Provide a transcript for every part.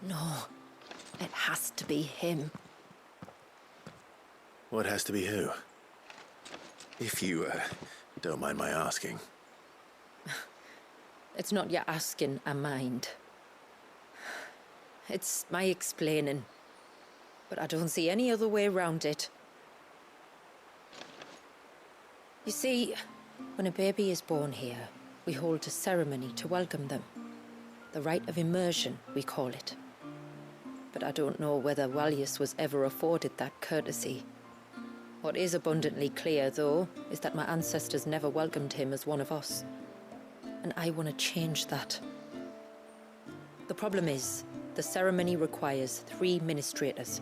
No, it has to be him. What has to be who? If you, don't mind my asking. It's not your asking, I mind. It's my explaining. But I don't see any other way around it. You see, when a baby is born here, we hold a ceremony to welcome them. The rite of immersion, we call it. But I don't know whether Wallace was ever afforded that courtesy. What is abundantly clear, though, is that my ancestors never welcomed him as one of us. And I want to change that. The problem is, the ceremony requires 3 ministrators,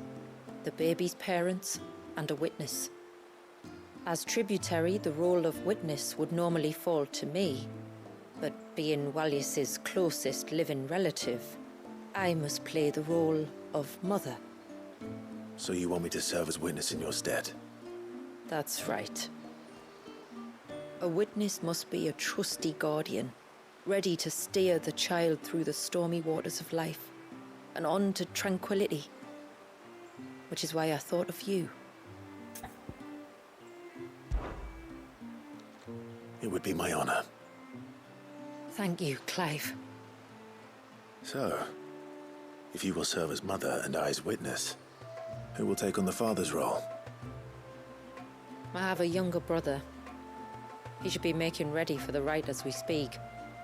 the baby's parents and a witness. As tributary, the role of witness would normally fall to me, but being Wallace's closest living relative, I must play the role of mother. So you want me to serve as witness in your stead? That's right. A witness must be a trusty guardian, ready to steer the child through the stormy waters of life and on to tranquility. Which is why I thought of you. It would be my honor. Thank you, Clive. So, if you will serve as mother and I as witness, who will take on the father's role? I have a younger brother. He should be making ready for the rite as we speak,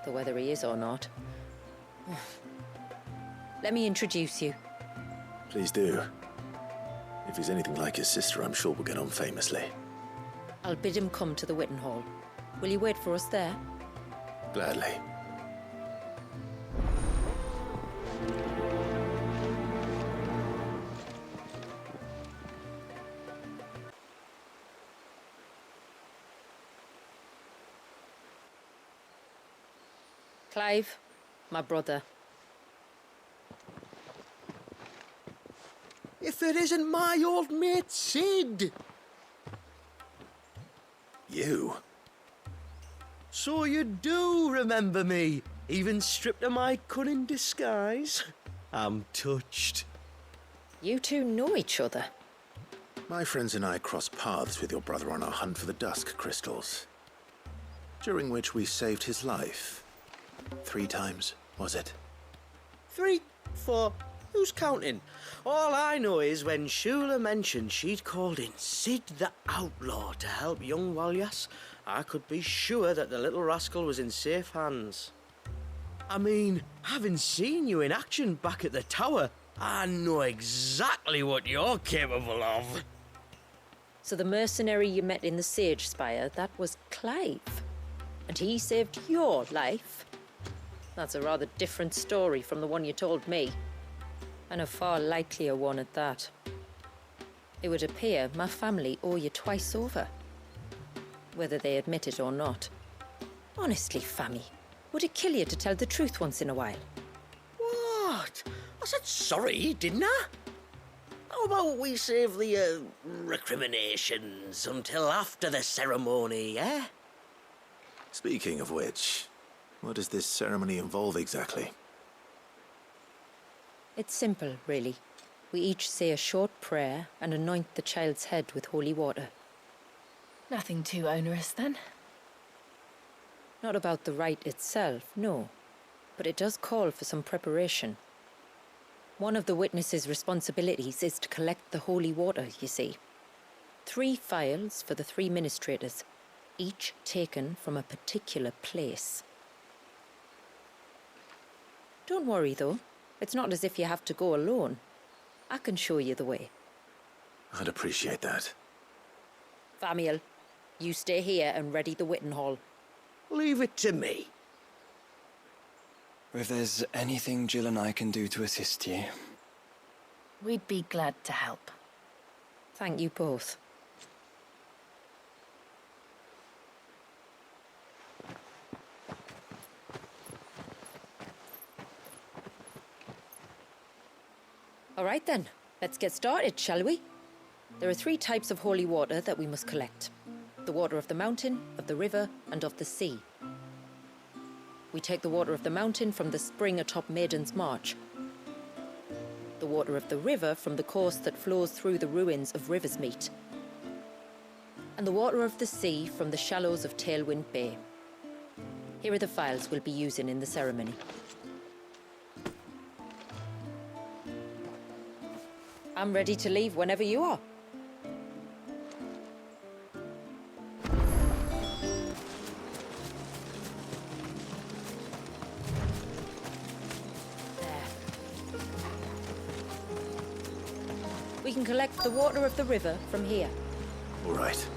though whether he is or not. Let me introduce you. Please do. If he's anything like his sister, I'm sure we'll get on famously. I'll bid him come to the Witten Hall. Will you wait for us there? Gladly. Clive, my brother. If it isn't my old mate Sid! You? So you do remember me, even stripped of my cunning disguise? I'm touched. You two know each other. My friends and I crossed paths with your brother on our hunt for the dusk crystals, during which we saved his life. 3 times, was it? 3, 4, who's counting? All I know is when Shula mentioned she'd called in Sid the Outlaw to help young Wallace, I could be sure that the little rascal was in safe hands. I mean, having seen you in action back at the tower, I know exactly what you're capable of. So the mercenary you met in the Sage Spire, that was Clive. And he saved your life? That's a rather different story from the one you told me. And a far likelier one at that. It would appear my family owe you twice over. Whether they admit it or not. Honestly, Fammy, would it kill you to tell the truth once in a while? What? I said sorry, didn't I? How about we save the, recriminations until after the ceremony, eh? Speaking of which, what does this ceremony involve exactly? It's simple, really. We each say a short prayer and anoint the child's head with holy water. Nothing too onerous, then? Not about the rite itself, no. But it does call for some preparation. One of the witness's responsibilities is to collect the holy water, you see. 3 phials for the 3 ministrators, each taken from a particular place. Don't worry, though. It's not as if you have to go alone. I can show you the way. I'd appreciate that. Famiel, you stay here and ready the Witten Hall. Leave it to me. If there's anything Jill and I can do to assist you. We'd be glad to help. Thank you both. All right then, let's get started, shall we? There are 3 types of holy water that we must collect. The water of the mountain, of the river, and of the sea. We take the water of the mountain from the spring atop Maiden's March. the water of the river from the course that flows through the ruins of Riversmeet, and the water of the sea from the shallows of Tailwind Bay. Here are the files we'll be using in the ceremony. I'm ready to leave whenever you are. We can collect the water of the river from here. All right.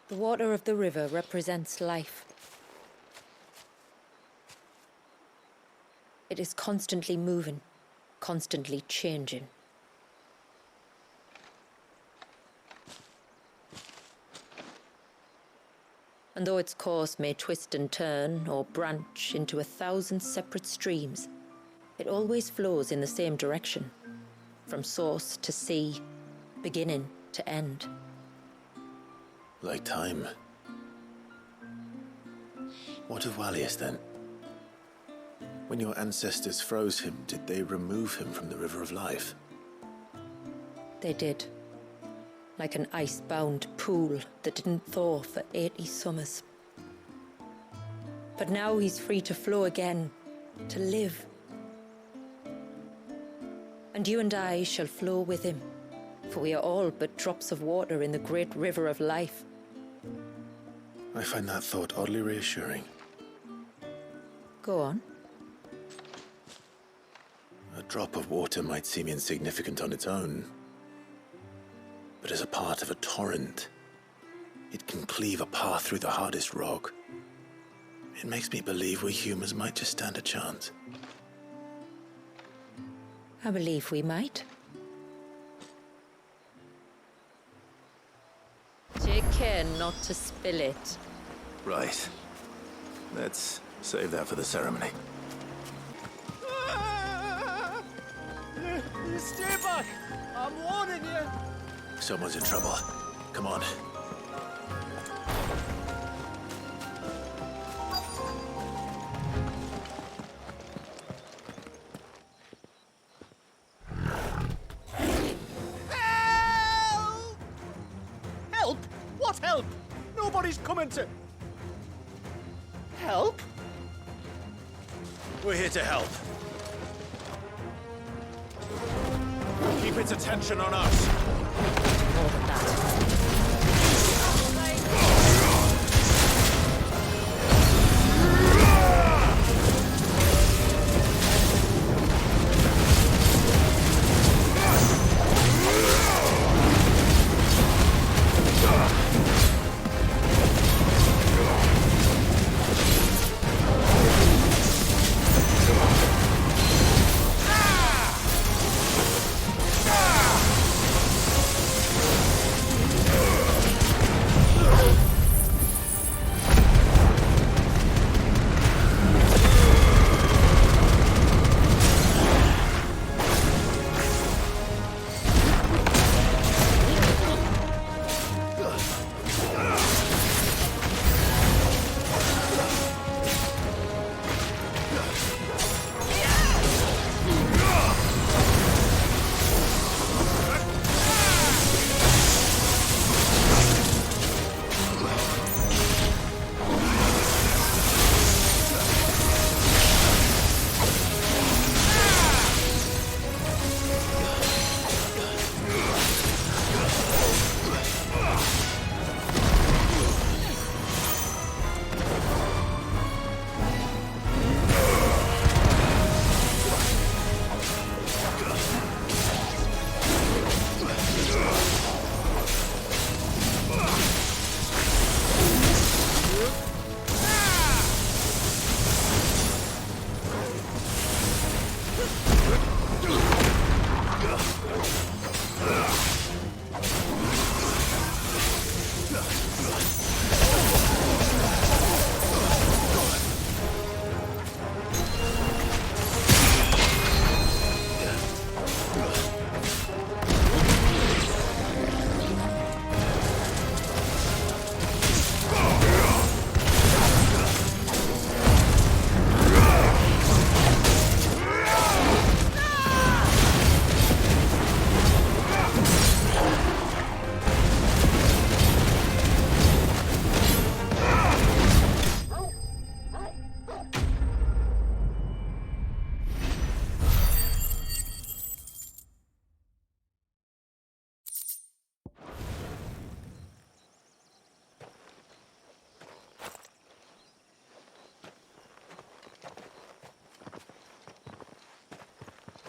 The water of the river represents life. It is constantly moving, constantly changing. And though its course may twist and turn or branch into 1,000 separate streams, it always flows in the same direction, from source to sea, beginning to end. Like time. What of Wallius, then? When your ancestors froze him, did they remove him from the River of Life? They did. Like an ice-bound pool that didn't thaw for 80 summers. But now he's free to flow again, to live. And you and I shall flow with him, for we are all but drops of water in the great river of life. I find that thought oddly reassuring. Go on. A drop of water might seem insignificant on its own, but as a part of a torrent, it can cleave a path through the hardest rock. It makes me believe we humans might just stand a chance. I believe we might. Take care not to spill it. Right. Let's save that for the ceremony. Stay back! I'm warning you! Someone's in trouble. Come on. Help! Help? What help? Nobody's coming to... Help? We're here to help. Keep its attention on us. More than that.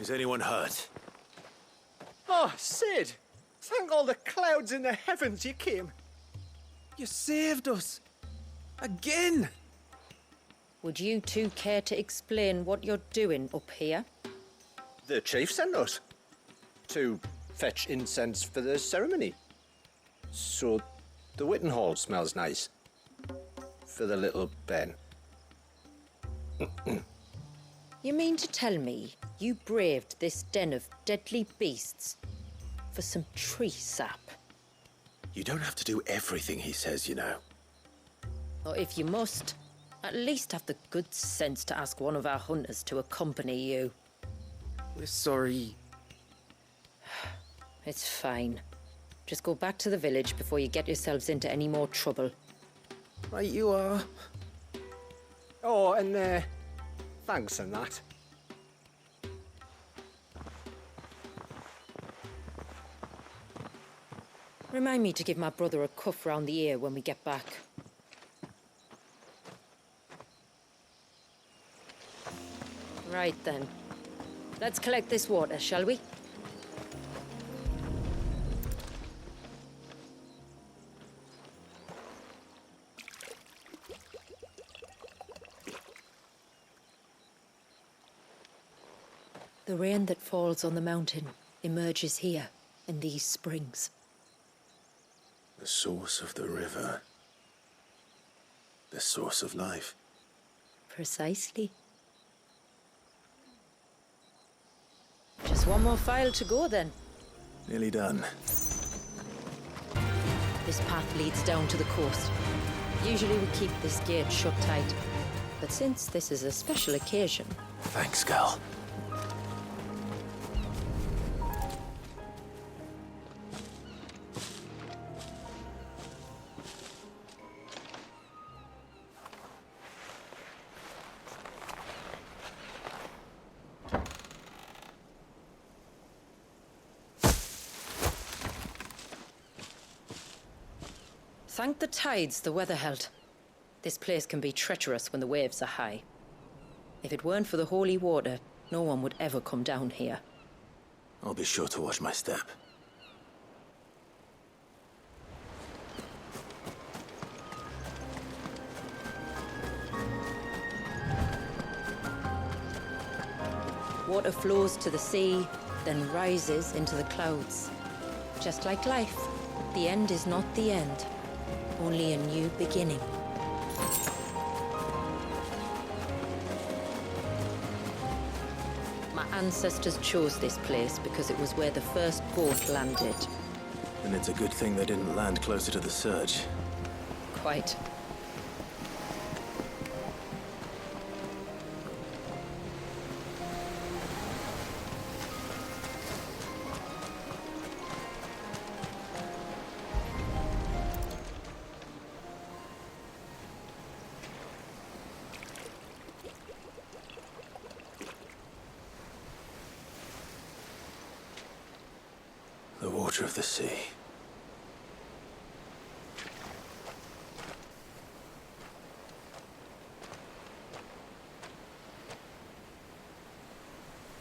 Is anyone hurt? Oh, Sid! Thank all the clouds in the heavens you came. You saved us! Again! Would you two care to explain what you're doing up here? The chief sent us to fetch incense for the ceremony. So the Witten Hall smells nice. For the little Ben. You mean to tell me you braved this den of deadly beasts for some tree sap? You don't have to do everything he says, you know. Or if you must, at least have the good sense to ask one of our hunters to accompany you. We're sorry. It's fine. Just go back to the village before you get yourselves into any more trouble. Right you are. Oh, and thanks and that. Remind me to give my brother a cuff round the ear when we get back. Right then. Let's collect this water, shall we? The rain that falls on the mountain emerges here, in these springs. The source of the river. The source of life. Precisely. Just one more file to go then. Nearly done. This path leads down to the coast. Usually we keep this gate shut tight. But since this is a special occasion... Thanks, Gal. Thank the tides the weather held. This place can be treacherous when the waves are high. If it weren't for the holy water, no one would ever come down here. I'll be sure to watch my step. Water flows to the sea, then rises into the clouds. Just like life, the end is not the end, only a new beginning. My ancestors chose this place because it was where the first boat landed. And it's a good thing they didn't land closer to the surge. Quite. The water of the sea.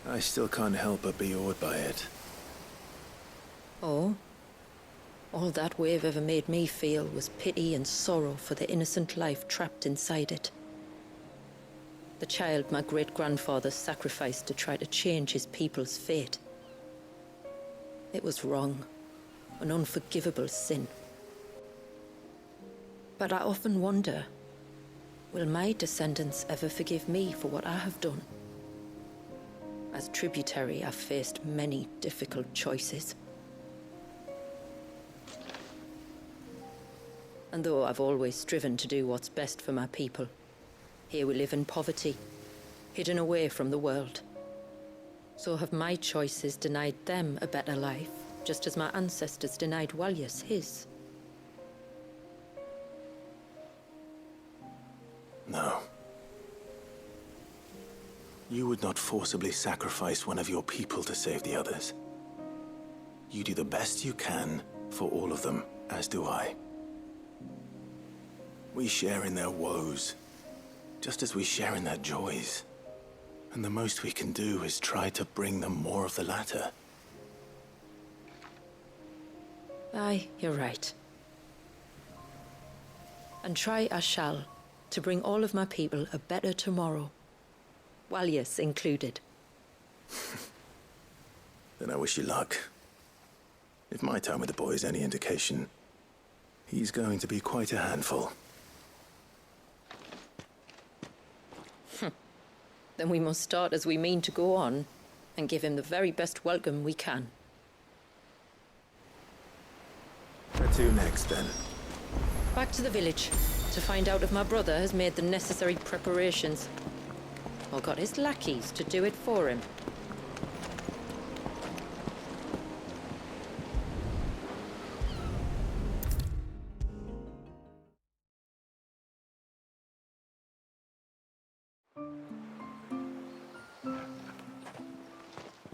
I still can't help but be awed by it. Oh? All that wave ever made me feel was pity and sorrow for the innocent life trapped inside it. The child my great-grandfather sacrificed to try to change his people's fate. It was wrong, an unforgivable sin. But I often wonder, will my descendants ever forgive me for what I have done? As tributary, I've faced many difficult choices. And though I've always striven to do what's best for my people, here we live in poverty, hidden away from the world. So have my choices denied them a better life, just as my ancestors denied Walyas his? No. You would not forcibly sacrifice one of your people to save the others. You do the best you can for all of them, as do I. We share in their woes, just as we share in their joys. And the most we can do is try to bring them more of the latter. Aye, you're right. And try I shall, to bring all of my people a better tomorrow. Walyas included. Then I wish you luck. If my time with the boy is any indication, he's going to be quite a handful. Then we must start as we mean to go on, and give him the very best welcome we can. Where to next, then? Back to the village, to find out if my brother has made the necessary preparations. Or got his lackeys to do it for him.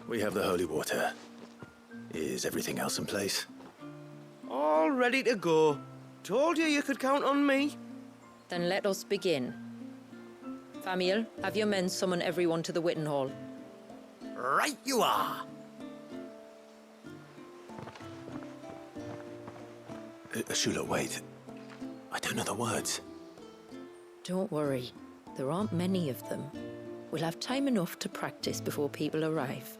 We have the holy water. Is everything else in place? All ready to go. Told you could count on me. Then let us begin. Famiel, have your men summon everyone to the Witten Hall. Right you are. Shula, wait. I don't know the words. Don't worry, there aren't many of them. We'll have time enough to practice before people arrive.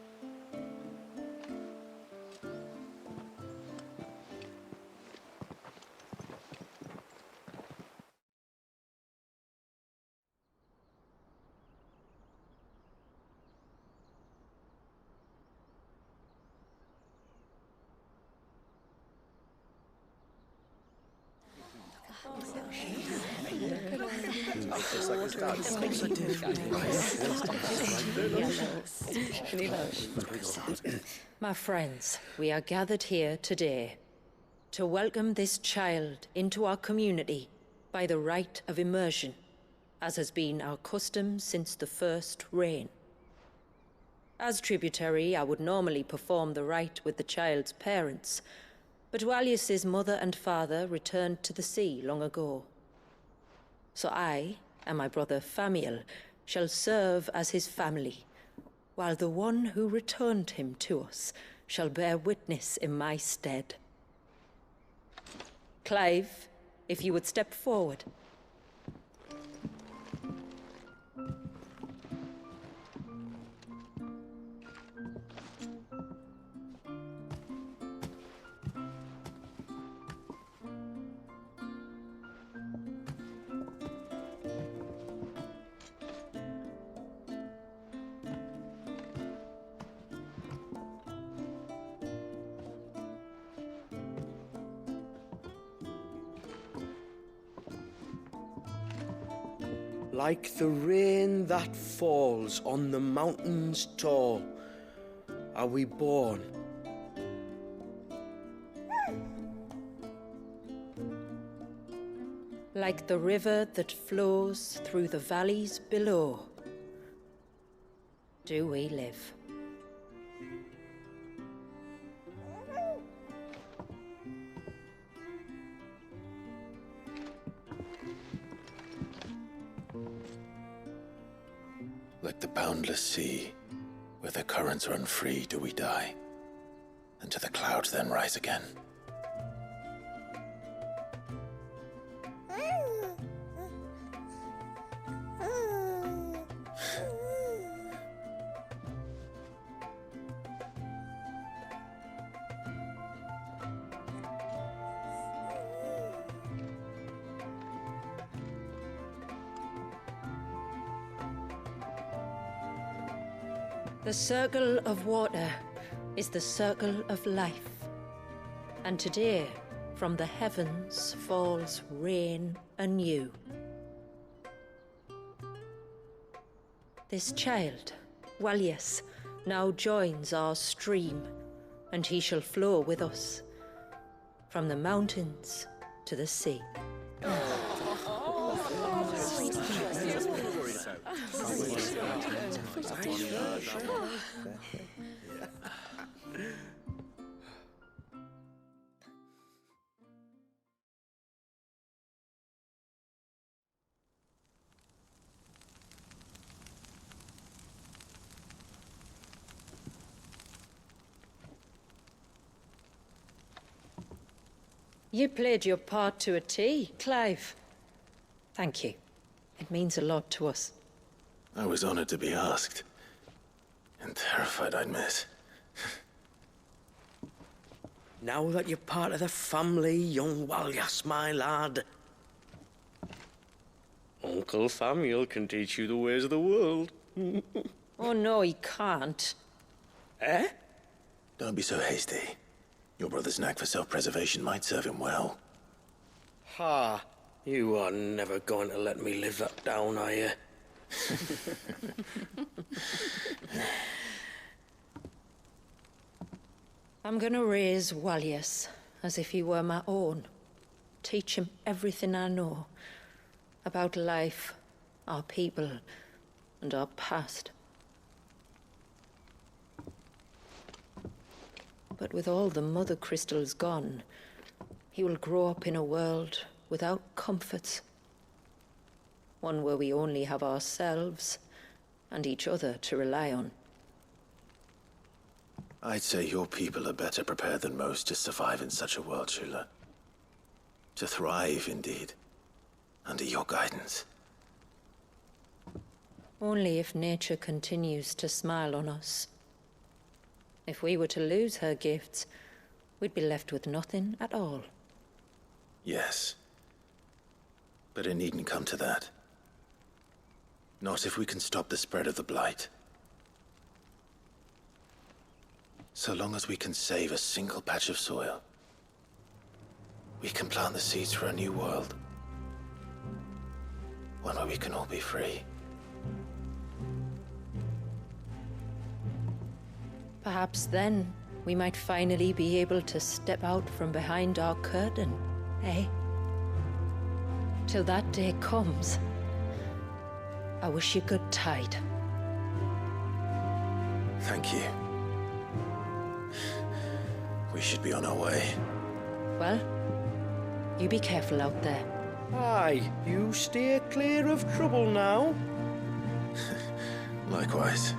My friends, we are gathered here today to welcome this child into our community by the rite of immersion, as has been our custom since the first reign. As tributary, I would normally perform the rite with the child's parents, but Walyas's mother and father returned to the sea long ago. So I and my brother Famiel shall serve as his family, while the one who returned him to us shall bear witness in my stead. Clive, if you would step forward. Like the rain that falls on the mountains tall, are we born. Like the river that flows through the valleys below, do we live. Like the boundless sea, where the currents run free, do we die, and to the clouds then rise again. The circle of water is the circle of life. And today, from the heavens falls rain anew. This child, Walyas, now joins our stream, and he shall flow with us, from the mountains to the sea. You played your part to a T, Clive. Thank you. It means a lot to us. I was honored to be asked. And terrified I'd miss. Now that you're part of the family, young Walyas, my lad. Uncle Samuel can teach you the ways of the world. Oh no, he can't. Eh? Don't be so hasty. Your brother's knack for self-preservation might serve him well. Ha! You are never going to let me live that down, are you? I'm gonna raise Walyas as if he were my own. Teach him everything I know about life, our people, and our past. But with all the mother crystals gone, he will grow up in a world without comforts. One where we only have ourselves and each other to rely on. I'd say your people are better prepared than most to survive in such a world, Shula. To thrive, indeed, under your guidance. Only if nature continues to smile on us. If we were to lose her gifts, we'd be left with nothing at all. Yes. But it needn't come to that. Not if we can stop the spread of the Blight. So long as we can save a single patch of soil, we can plant the seeds for a new world. One where we can all be free. Perhaps then, we might finally be able to step out from behind our curtain, eh? Till that day comes, I wish you good tide. Thank you. We should be on our way. Well, you be careful out there. Aye, you steer clear of trouble now. Likewise.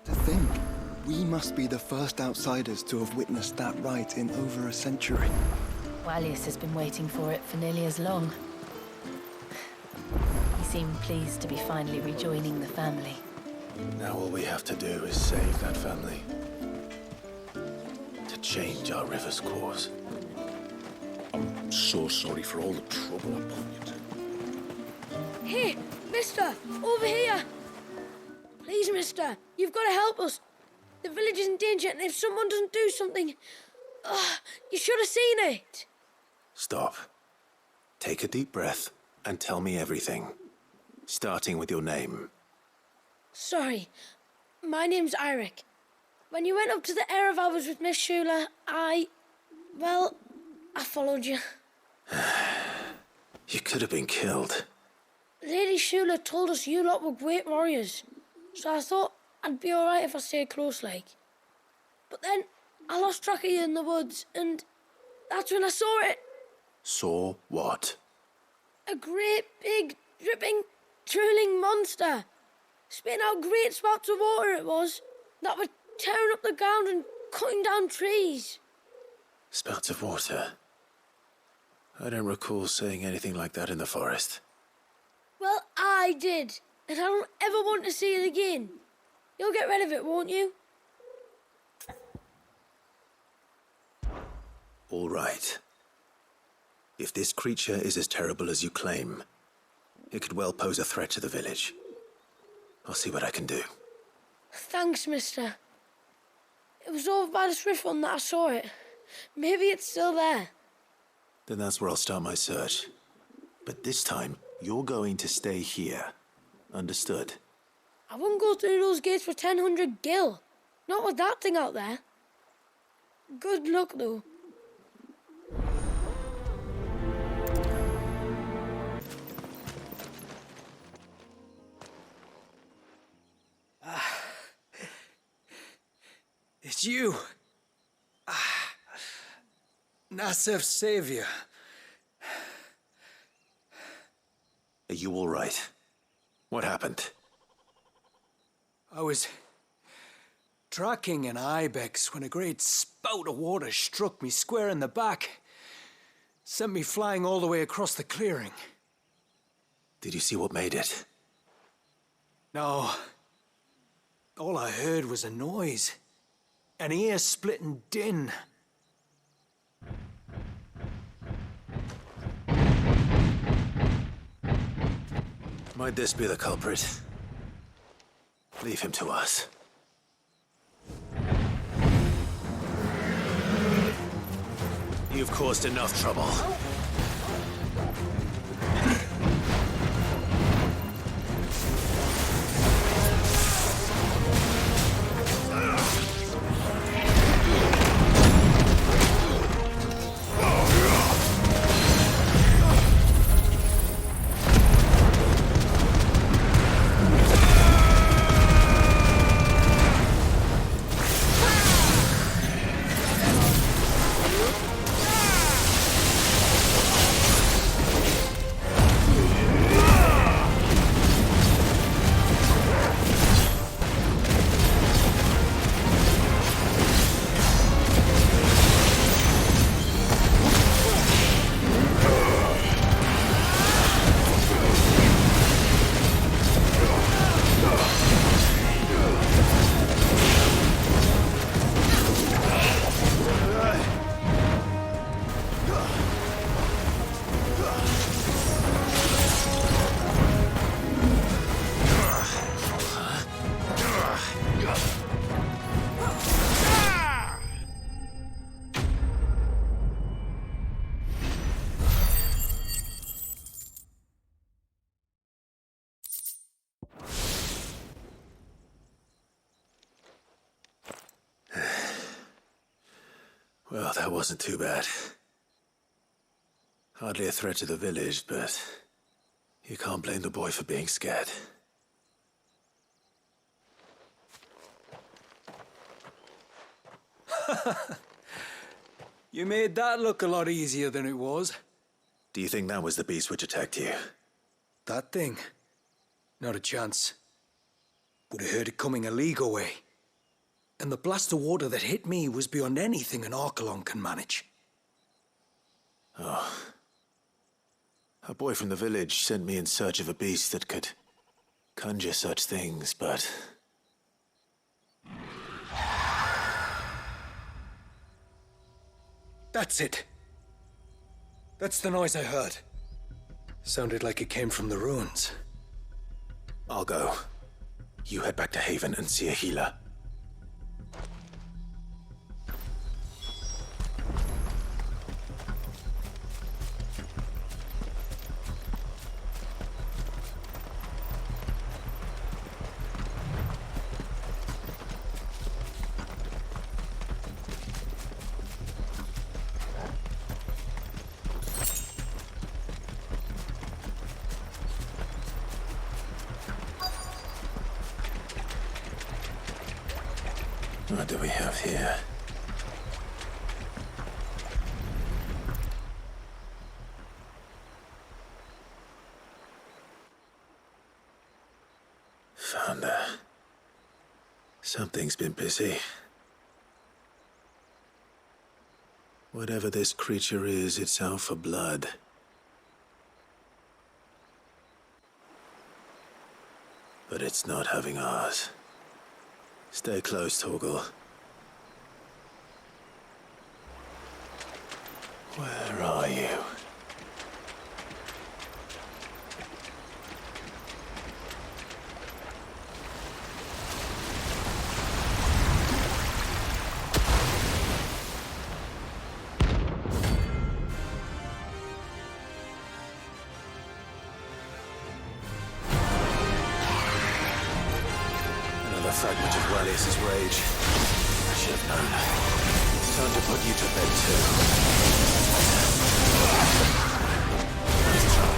To think, we must be the first outsiders to have witnessed that rite in over a century. Walyas has been waiting for it for nearly as long. He seemed pleased to be finally rejoining the family. Now all we have to do is save that family. To change our river's course. I'm so sorry for all the trouble I put you to. Hey, mister! Over here! Please, mister, you've got to help us. The village is in danger, and if someone doesn't do something... you should have seen it. Stop. Take a deep breath and tell me everything. Starting with your name. Sorry, my name's Eirik. When you went up to the Ereval was with Miss Shula, I followed you. You could have been killed. Lady Shula told us you lot were great warriors, so I thought I'd be alright if I stayed close like. But then I lost track of you in the woods, and that's when I saw it. Saw what? A great, big, dripping, drooling monster. Spitting out great spouts of water it was, that were tearing up the ground and cutting down trees. Spouts of water? I don't recall seeing anything like that in the forest. Well, I did, and I don't ever want to see it again. You'll get rid of it, won't you? All right. If this creature is as terrible as you claim, it could well pose a threat to the village. I'll see what I can do. Thanks, mister. It was over by the Swift one that I saw it. Maybe it's still there. Then that's where I'll start my search. But this time, you're going to stay here. Understood? I wouldn't go through those gates for 1000 gil. Not with that thing out there. Good luck, though. It's you. Nasef's savior. Are you all right? What happened? I was tracking an ibex when a great spout of water struck me square in the back. Sent me flying all the way across the clearing. Did you see what made it? No. All I heard was a noise. An ear-splitting din. Might this be the culprit? Leave him to us. You've caused enough trouble. Well, that wasn't too bad. Hardly a threat to the village, but you can't blame the boy for being scared. You made that look a lot easier than it was. Do you think that was the beast which attacked you? That thing? Not a chance. Would have heard it coming a league away. And the blast of water that hit me was beyond anything an Archelon can manage. Oh. A boy from the village sent me in search of a beast that could conjure such things, but... That's it. That's the noise I heard. Sounded like it came from the ruins. I'll go. You head back to Haven and see a healer. What do we have here? Found her. Something's been busy. Whatever this creature is, it's out for blood. But it's not having ours. Stay close, Torgal. Where are you? Valius's rage. I should have known. Time to put you to bed too. Let's try.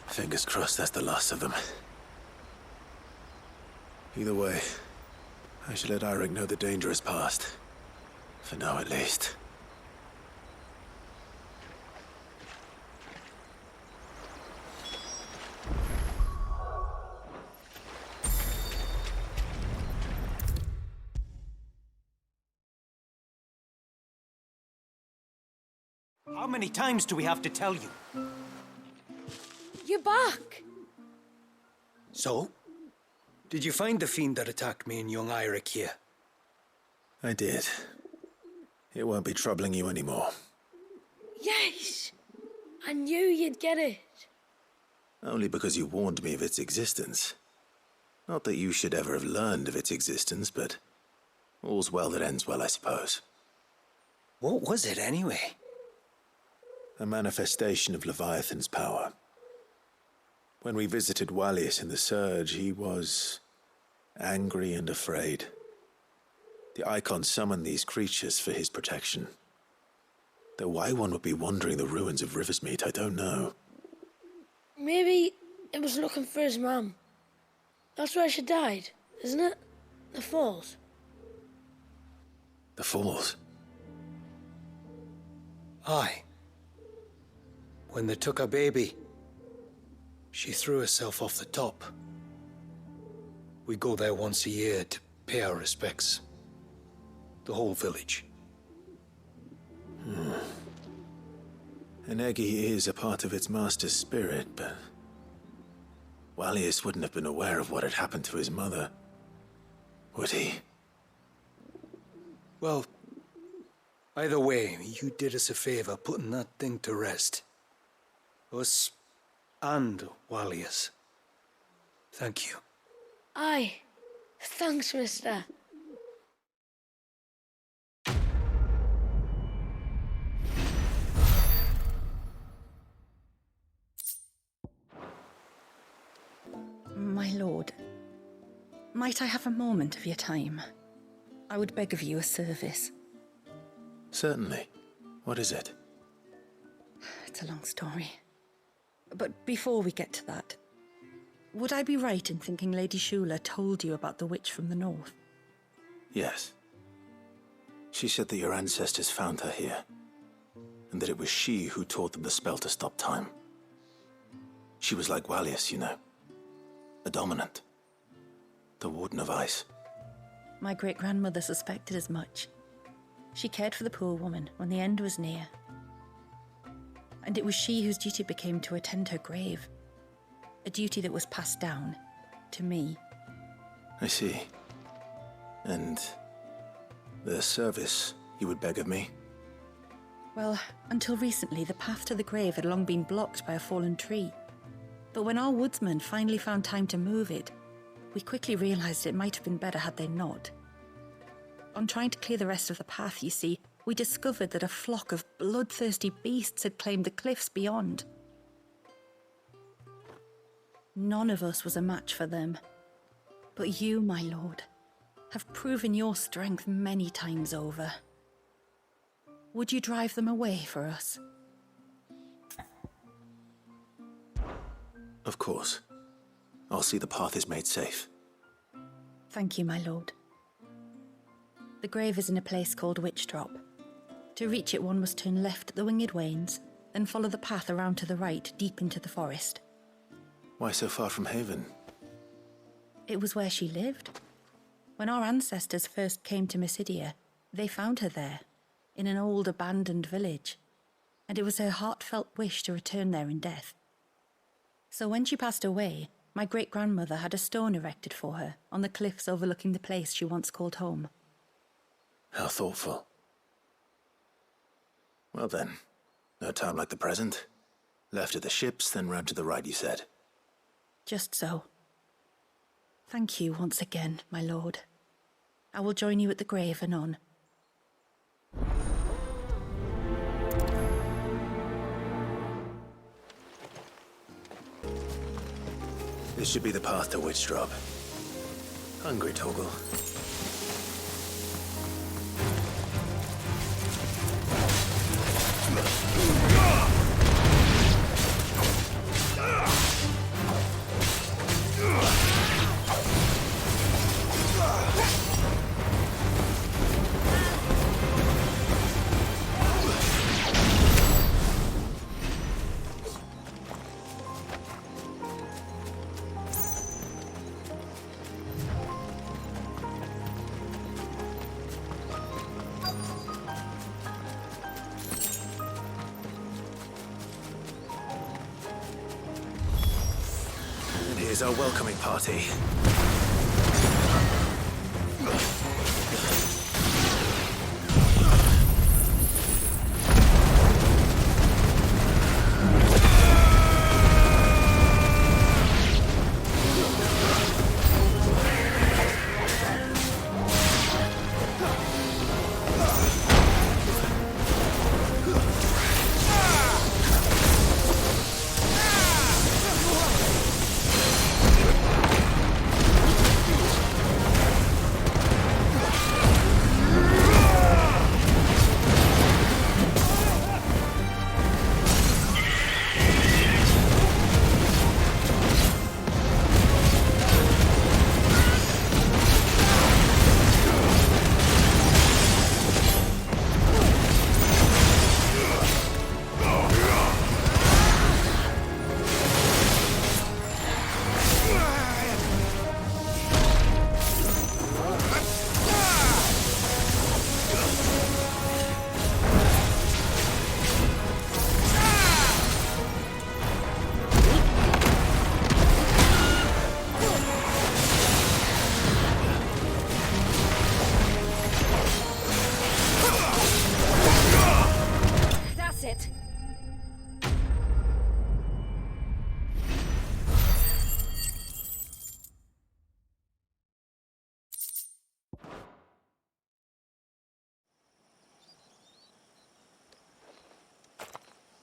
Fingers crossed that's the last of them. Either way, I should let Eirik know the danger is past. For now, at least. How many times do we have to tell you? You're back. So? Did you find the fiend that attacked me and young Eirik here? I did. It won't be troubling you anymore. Yes. I knew you'd get it. Only because you warned me of its existence. Not that you should ever have learned of its existence, but all's well that ends well, I suppose. What was it, anyway? A manifestation of Leviathan's power. When we visited Wallius in the Surge, he was angry and afraid. The Icon summoned these creatures for his protection. Though why one would be wandering the ruins of Riversmeet, I don't know. Maybe it was looking for his mum. That's where she died, isn't it? The Falls. The Falls? Aye. When they took her baby, she threw herself off the top. We go there once a year to pay our respects. The whole village. An Eggy is a part of its master's spirit, but Wallius wouldn't have been aware of what had happened to his mother, would he? Well, either way, you did us a favor putting that thing to rest. Us and Wallius. Thank you. Aye. Thanks, mister. My lord, might I have a moment of your time? I would beg of you a service. Certainly. What is it? It's a long story. But before we get to that, would I be right in thinking Lady Shula told you about the witch from the north? Yes. She said that your ancestors found her here, and that it was she who taught them the spell to stop time. She was like Wallius, you know. A dominant. The Warden of Ice. My great-grandmother suspected as much. She cared for the poor woman when the end was near. And it was she whose duty it became to attend her grave. A duty that was passed down to me. I see. And the service you would beg of me? Well, until recently, the path to the grave had long been blocked by a fallen tree. But when our woodsmen finally found time to move it, we quickly realized it might have been better had they not. On trying to clear the rest of the path, you see, we discovered that a flock of bloodthirsty beasts had claimed the cliffs beyond. None of us was a match for them. But you, my lord, have proven your strength many times over. Would you drive them away for us? Of course. I'll see the path is made safe. Thank you, my lord. The grave is in a place called Witch Drop. To reach it, one must turn left at the Winged Wains, then follow the path around to the right, deep into the forest. Why so far from Haven? It was where she lived. When our ancestors first came to Mysidia, they found her there, in an old abandoned village, and it was her heartfelt wish to return there in death. So when she passed away, my great-grandmother had a stone erected for her on the cliffs overlooking the place she once called home. How thoughtful. Well then, no time like the present. Left at the ships, then round to the right, you said. Just so. Thank you once again, my lord. I will join you at the grave anon. This should be the path to Witch Drop. Hungry, Toggle. Here's our welcoming party.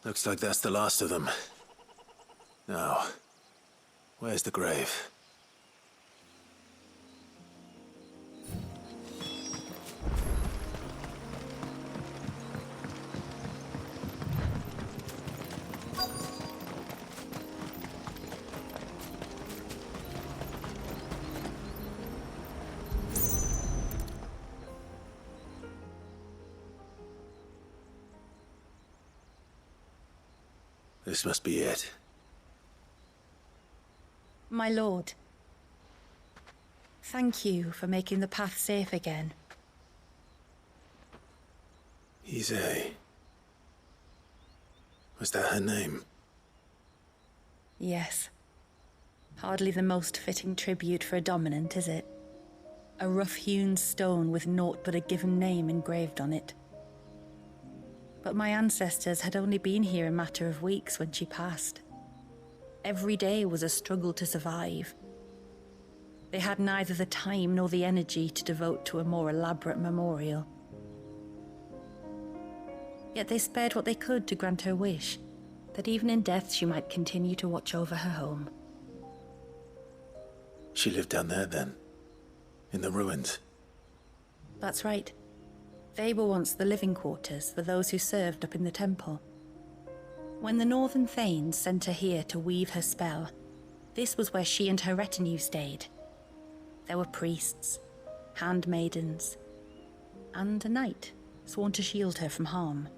Looks like that's the last of them. Now, where's the grave? This must be it. My lord, thank you for making the path safe again. XVI. Was that her name? Yes. Hardly the most fitting tribute for a dominant, is it? A rough-hewn stone with naught but a given name engraved on it. But my ancestors had only been here a matter of weeks when she passed. Every day was a struggle to survive. They had neither the time nor the energy to devote to a more elaborate memorial. Yet they spared what they could to grant her wish, that even in death she might continue to watch over her home. She lived down there then? In the ruins? That's right. They were once the living quarters for those who served up in the temple. When the Northern Thanes sent her here to weave her spell, this was where she and her retinue stayed. There were priests, handmaidens, and a knight sworn to shield her from harm.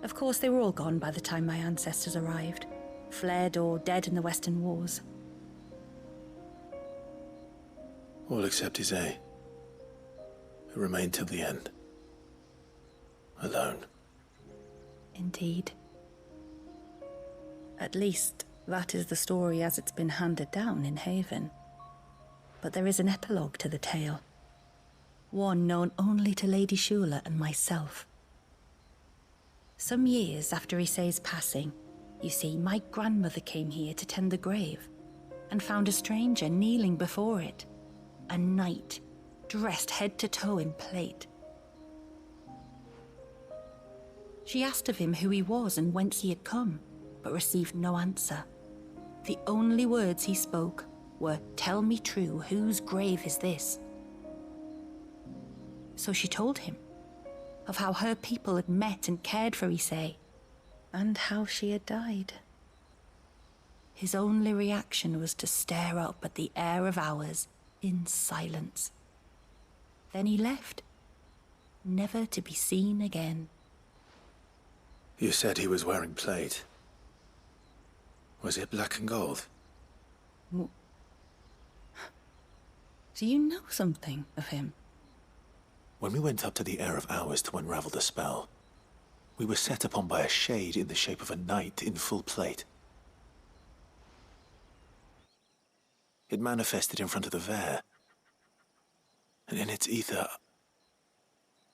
Of course, they were all gone by the time my ancestors arrived, fled or dead in the Western Wars. All except XVI, who remained till the end. Alone. Indeed. At least, that is the story as it's been handed down in Haven. But there is an epilogue to the tale. One known only to Lady Shula and myself. Some years after XVI's passing, you see, my grandmother came here to tend the grave, and found a stranger kneeling before it. A knight, dressed head to toe in plate. She asked of him who he was and whence he had come, but received no answer. The only words he spoke were, "Tell me true, whose grave is this?" So she told him of how her people had met and cared for XVII, and how she had died. His only reaction was to stare up at the air of hours in silence. Then he left, never to be seen again. You said he was wearing plate. Was it black and gold? Do you know something of him? When we went up to the Air of Hours to unravel the spell, we were set upon by a shade in the shape of a knight in full plate. It manifested in front of the Vare, and in its ether,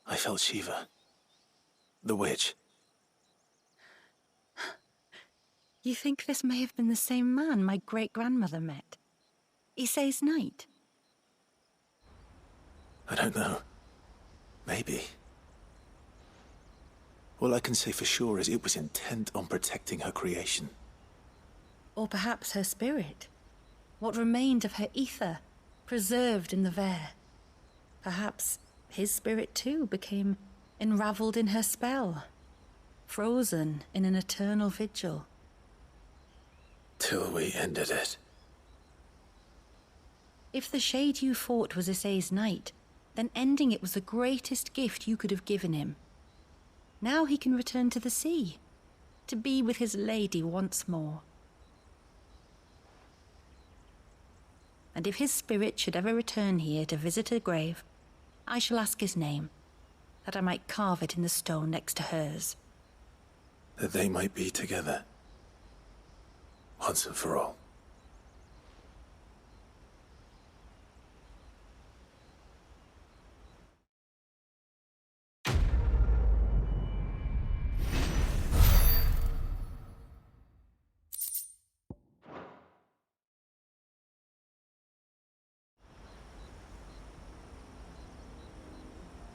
I felt Shiva, the witch. You think this may have been the same man my great-grandmother met? XVI's knight? I don't know. Maybe. All I can say for sure is it was intent on protecting her creation. Or perhaps her spirit? What remained of her ether, preserved in the Vare? Perhaps his spirit too became enraveled in her spell, frozen in an eternal vigil. Till we ended it. If the shade you fought was XVI's knight, then ending it was the greatest gift you could have given him. Now he can return to the sea, to be with his lady once more. And if his spirit should ever return here to visit her grave, I shall ask his name, that I might carve it in the stone next to hers. That they might be together. Once and for all.